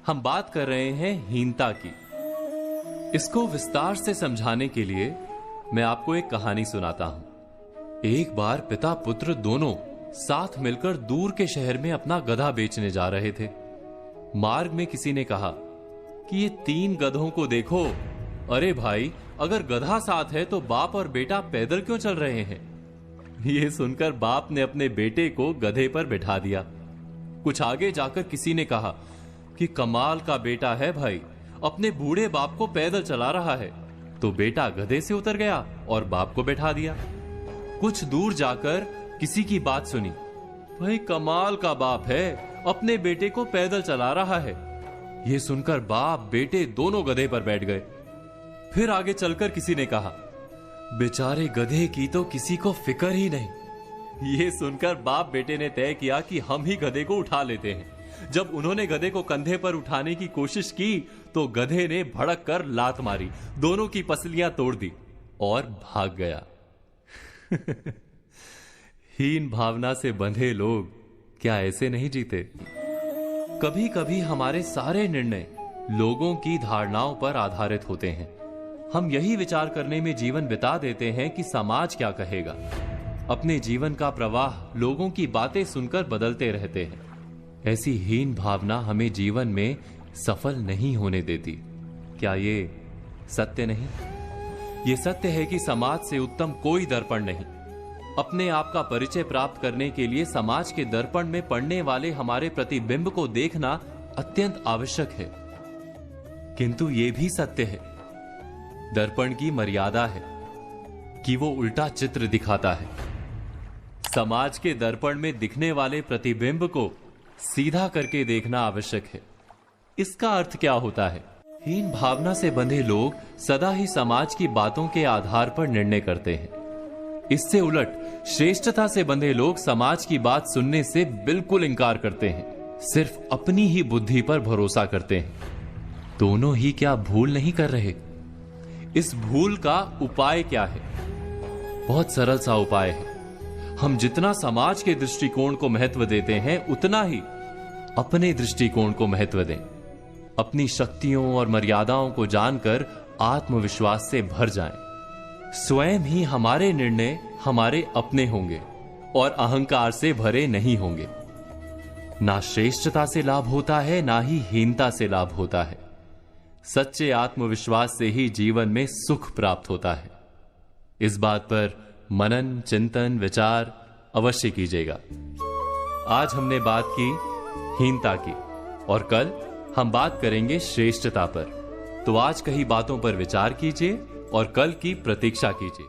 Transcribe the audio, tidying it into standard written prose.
हम बात कर रहे हैं हीनता की। इसको विस्तार से समझाने के लिए मैं आपको एक कहानी सुनाता हूं। एक बार पिता पुत्र दोनों साथ मिलकर दूर के शहर में अपना गधा बेचने जा रहे थे। मार्ग में किसी ने कहा कि ये 3 गधों को देखो। अरे भाई, अगर गधा साथ है तो बाप और बेटा पैदल क्यों चल रहे हैं? ये सुनकर बाप ने अपने बेटे को गधे पर बिठा दिया। कुछ आगे जाकर किसी ने कहा कि कमाल का बेटा है भाई, अपने बूढ़े बाप को पैदल चला रहा है। तो बेटा गधे से उतर गया और बाप को बैठा दिया। कुछ दूर जाकर किसी की बात सुनी, भाई कमाल का बाप है, अपने बेटे को पैदल चला रहा है। यह सुनकर बाप बेटे दोनों गधे पर बैठ गए। फिर आगे चलकर किसी ने कहा, बेचारे गधे की तो किसी को फिक्र ही नहीं। यह सुनकर बाप बेटे ने तय किया कि हम ही गधे को उठा लेते हैं। जब उन्होंने गधे को कंधे पर उठाने की कोशिश की तो गधे ने भड़क कर लात मारी, दोनों की पसलियां तोड़ दी और भाग गया। हीन भावना से बंधे लोग क्या ऐसे नहीं जीते? कभी कभी हमारे सारे निर्णय लोगों की धारणाओं पर आधारित होते हैं। हम यही विचार करने में जीवन बिता देते हैं कि समाज क्या कहेगा। अपने जीवन का प्रवाह लोगों की बातें सुनकर बदलते रहते हैं। ऐसी हीन भावना हमें जीवन में सफल नहीं होने देती। क्या ये सत्य नहीं? ये सत्य है कि समाज से उत्तम कोई दर्पण नहीं। अपने आप का परिचय प्राप्त करने के लिए समाज के दर्पण में पड़ने वाले हमारे प्रतिबिंब को देखना अत्यंत आवश्यक है। किंतु यह भी सत्य है, दर्पण की मर्यादा है कि वो उल्टा चित्र दिखाता है। समाज के दर्पण में दिखने वाले प्रतिबिंब को सीधा करके देखना आवश्यक है। इसका अर्थ क्या होता है? हीन भावना से बंधे लोग सदा ही समाज की बातों के आधार पर निर्णय करते हैं। इससे उलट श्रेष्ठता से बंधे लोग समाज की बात सुनने से बिल्कुल इनकार करते हैं, सिर्फ अपनी ही बुद्धि पर भरोसा करते हैं। दोनों ही क्या भूल नहीं कर रहे? इस भूल का उपाय क्या है? बहुत सरल सा उपाय है। हम जितना समाज के दृष्टिकोण को महत्व देते हैं, उतना ही अपने दृष्टिकोण को महत्व दें। अपनी शक्तियों और मर्यादाओं को जानकर आत्मविश्वास से भर जाएं। स्वयं ही हमारे निर्णय हमारे अपने होंगे और अहंकार से भरे नहीं होंगे। ना श्रेष्ठता से लाभ होता है, ना ही हीनता से लाभ होता है। सच्चे आत्मविश्वास से ही जीवन में सुख प्राप्त होता है। इस बात पर मनन, चिंतन, विचार अवश्य कीजिएगा। आज हमने बात की हीनता की और कल हम बात करेंगे श्रेष्ठता पर। तो आज कही बातों पर विचार कीजिए और कल की प्रतीक्षा कीजिए।